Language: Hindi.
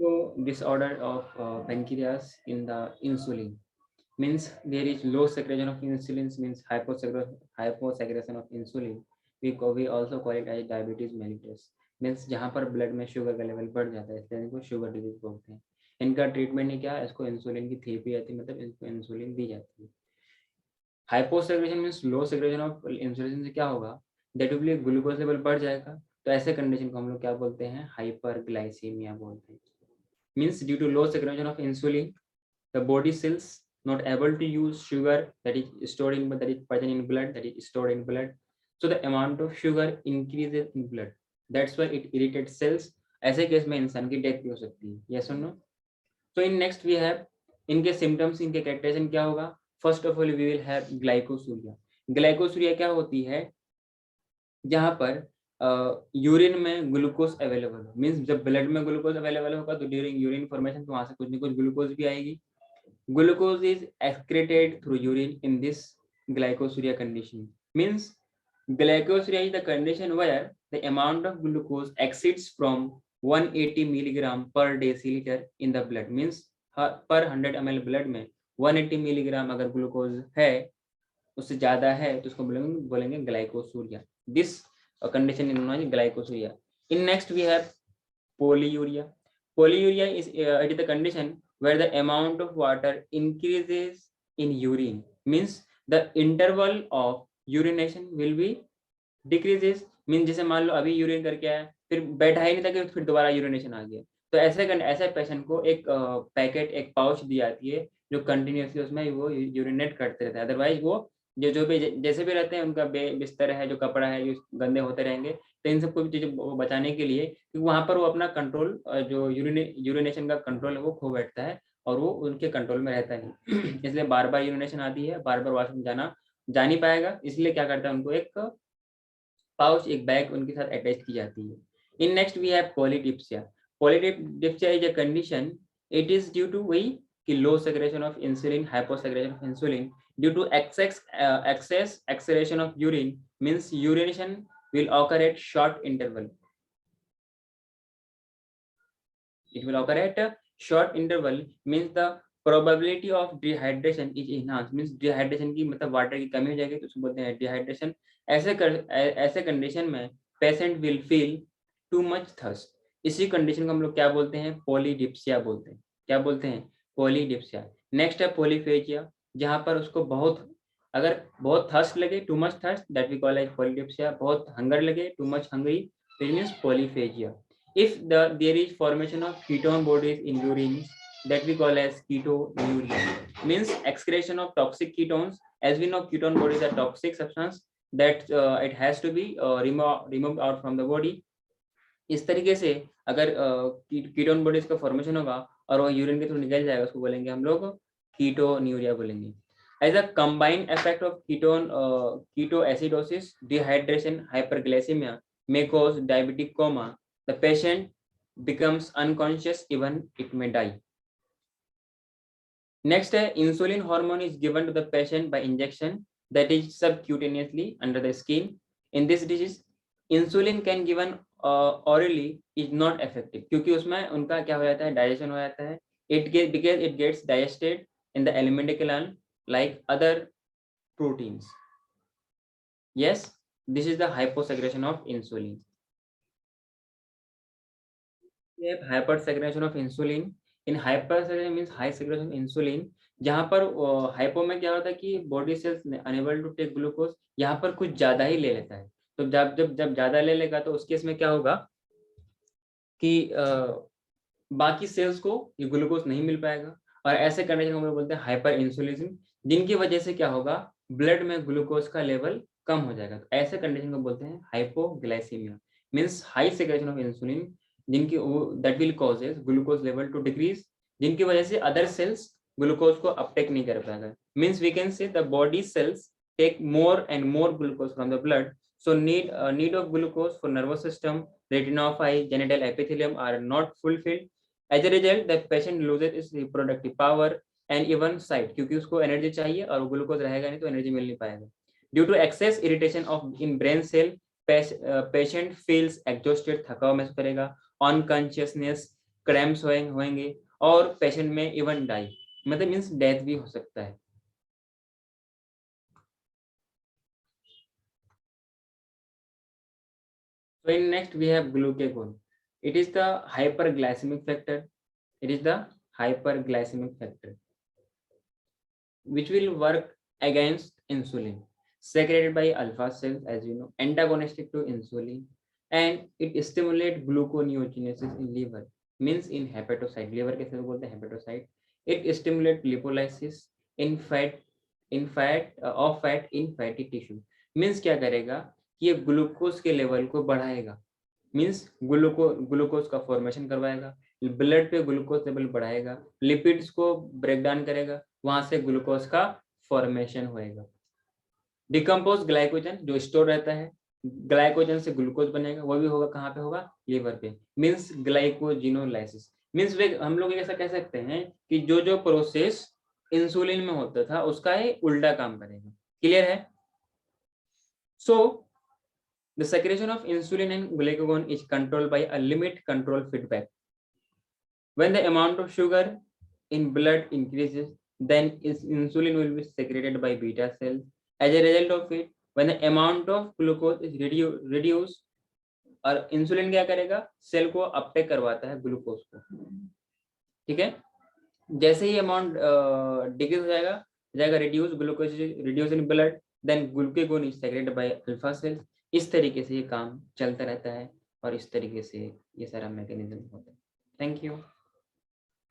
So disorder of pancreas in the insulin means there is low secretion of insulin, means hyposecretion of insulin. We also call it as diabetes mellitus, means जहाँ पर ब्लड में शुगर का लेवल बढ़ जाता है, इसलिए इनको शुगर डिजीज बोलते हैं। इनका ट्रीटमेंट ही क्या है, इसको इंसुलिन की थेरेपी आती है, मतलब इसको इंसुलिन दी जाती है। Hyposecretion means low secretion of insulin से क्या होगा, दैट विल ग्लूकोज लेवल बढ़ जाएगा। तो ऐसे कंडीशन को हम लोग क्या बोलते हैं, हाइपरग्लाइसीमिया बोलते हैं। Means due to low secretion of insulin the body cells not able to use sugar that is stored in that is present in blood, that is stored in blood, so the amount of sugar increases in blood, that's why it irritates cells। ऐसे केस में इंसान की डेथ भी हो सकती है, yes or no? So in next we have इनके सिम्टम्स, इनके कैरेक्टराइजेशन क्या होगा। First of all we will have glycosuria. Glycosuria क्या होती है, जहाँ पर यूरिन में ग्लूकोज अवेलेबल हो, मीन्स जब ब्लड में ग्लूकोज अवेलेबल होगा तो ड्यूरिंग यूरिन फॉर्मेशन तो वहां से कुछ न कुछ ग्लूकोज भी आएगी। Glucose is excreted through urine in this glycosuria condition. Means glycosuria is the condition where the amount of glucose exceeds from 180 milligram per deciliter in the blood. Means per 100 ml blood में 180 मिलीग्राम अगर ग्लूकोज है, उससे ज्यादा है तो उसको बोलेंगे glycosuria. This condition is known as glycosuria. In next we have polyuria. Polyuria is it is the condition where the amount of water increases in urine, means the interval of urination will be decreases। Mean जैसे मान लो अभी यूरिन करके आया, फिर बैठा ही नहीं था कि फिर दोबारा यूरिनेशन आ गया, तो ऐसे पेशेंट को एक पैकेट, एक पाउच दी जाती है जो कंटिन्यूसली उसमें वो यूरिनेट करते रहते हैं। अदरवाइज वो जो भी जैसे भी रहते हैं, उनका बिस्तर है, जो कपड़ा है, जो गंदे होते रहेंगे। तो इन सबको चीजें बचाने के लिए, क्योंकि वहां पर वो अपना कंट्रोल, जो यूरिनेशन का कंट्रोल है वो खो बैठता है और वो उनके कंट्रोल में रहता नहीं। इसलिए बार बार यूरिनेशन आती है, बार बार वॉशरूम जा नहीं पाएगा, इसलिए क्या करता है, उनको एक पाउच, एक बैग उनके साथ अटैच की जाती है। In next we have polydipsia. Polydipsia is a condition, it is due to वही कि low secretion of insulin, hyposecretion of insulin due to excess excretion of urine, means urination will occur at short interval. It will occur at a short interval, means the probability of dehydration is enhanced, means dehydration की मतलब वाटर की कमी हो जाएगी तो उसको बोलते हैं dehydration। ऐसे कंडीशन में patient will feel too much thirst. इसी कंडीशन को हम लोग क्या बोलते हैं, पॉलीडिप्सिया बोलते हैं। क्या बोलते हैं, पॉलीडिप्सिया। नेक्स्ट है पॉलीफेजिया, जहां पर उसको अगर बहुत थर्स्ट लगे, too much thirst, that we call as polydipsia. बहुत हंगर लगे, टू मच हंगरी, तो it means polyphagia. If there is formation of ketone bodies in urine, that we call as ketonuria, means excretion of toxic ketones। As we know, ketone bodies are toxic substance that it has to be removed out from the body। इस तरीके से अगर कीटोन बॉडीज का फॉर्मेशन होगा और वो यूरिन के थ्रू निकल जाएगा, उसको बोलेंगे हम लोग कीटोन्यूरिया बोलेंगे। As a combined effect of ketoacidosis, dehydration, hyperglycaemia may cause diabetic coma, the patient becomes unconscious, even it may die। Next, insulin hormone is given to the patient by injection, that is subcutaneously under the skin। In this disease, insulin can given orally is not effective, क्योंकि उसमें उनका क्या हो जाता है, डाइजेशन हो जाता है। Because it gets digested in the alimentary canal like other proteins। Yes, this is the hyposecretion of insulin। We have hypersecretion of insulin। In hypersecretion means high secretion of insulin, जहाँ पर हाइपो में क्या होता है कि body cells unable to take glucose, यहाँ पर कुछ ज्यादा ही ले लेता है। तो जब ज्यादा ले लेगा तो उस केस में क्या होगा कि बाकी सेल्स को ये ग्लूकोज नहीं मिल पाएगा, और ऐसे कंडीशन को हम लोग बोलते हैं हाइपर इंसुलिनिज्म, जिनकी वजह से क्या होगा, ब्लड में ग्लूकोज का लेवल कम हो जाएगा। तो ऐसे कंडीशन को बोलते हैं hypoglycaemia, means high secretion of insulin, जिनकी that will causes glucose level to decrease, जिनकी वजह से अदर सेल्स ग्लूकोज को अपटेक नहीं कर पाएगा। Means we can say the body cells take more and more glucose from the blood, so need of glucose for nervous system, retina of eye, genital epithelium are not fulfilled। As a result, the patient loses its reproductive power and even sight, क्योंकि उसको एनर्जी चाहिए और वो ग्लूकोज रहेगा नहीं तो एनर्जी मिल नहीं पाएगा। Due to excess irritation of in brain cell, patient feels exhausted, थका हुआ महसूस करेगा, unconsciousness, क्रैम्प्स होंगे और पेशेंट में इवन डाई, मतलब मीन्स डेथ भी हो सकता है। So in next we have glucagon. It is the hyperglycemic factor. It is the hyperglycemic factor which will work against insulin secreted by alpha cells, as you know, antagonistic to insulin, and it stimulates gluconeogenesis in liver, means in hepatocyte. Liver कैसे बोलते हैं hepatocyte. It stimulates lipolysis in fat of fat in fatty tissue. means क्या करेगा कि ये ग्लूकोज के लेवल को बढ़ाएगा, मीन्स ग्लूकोज का फॉर्मेशन करवाएगा, ब्लड पे ग्लूकोज लेवल बढ़ाएगा, लिपिड्स को ब्रेक डाउन करेगा, वहां से ग्लूकोज का फॉर्मेशन होएगा। डिकम्पोज ग्लाइकोजन जो स्टोर रहता है, ग्लाइकोजन से ग्लूकोज बनेगा, वो भी होगा कहाँ पे होगा, लिवर पे, मीन्स ग्लाइकोजिनोलाइसिस। मीन्स हम लोग ऐसा कह सकते हैं कि जो जो प्रोसेस इंसुलिन में होता था उसका ये उल्टा काम करेगा। क्लियर है? सो the secretion of insulin and glucagon is controlled by a limit control feedback. When the amount of sugar in blood increases, then insulin will be secreted by beta cells. As a result of it, when the amount of glucose is reduced, और इंसुलिन क्या करेगा, सेल को अपटेक करवाता है ग्लूकोज को, ठीक है। जैसे ही अमाउंट डिक्रीज हो जाएगा reduce glucose reduce in blood, then glucagon is secreted by alpha cells. इस तरीके से ये काम चलता रहता है और इस तरीके से ये सारा मैकेनिज्म होता है। Thank you.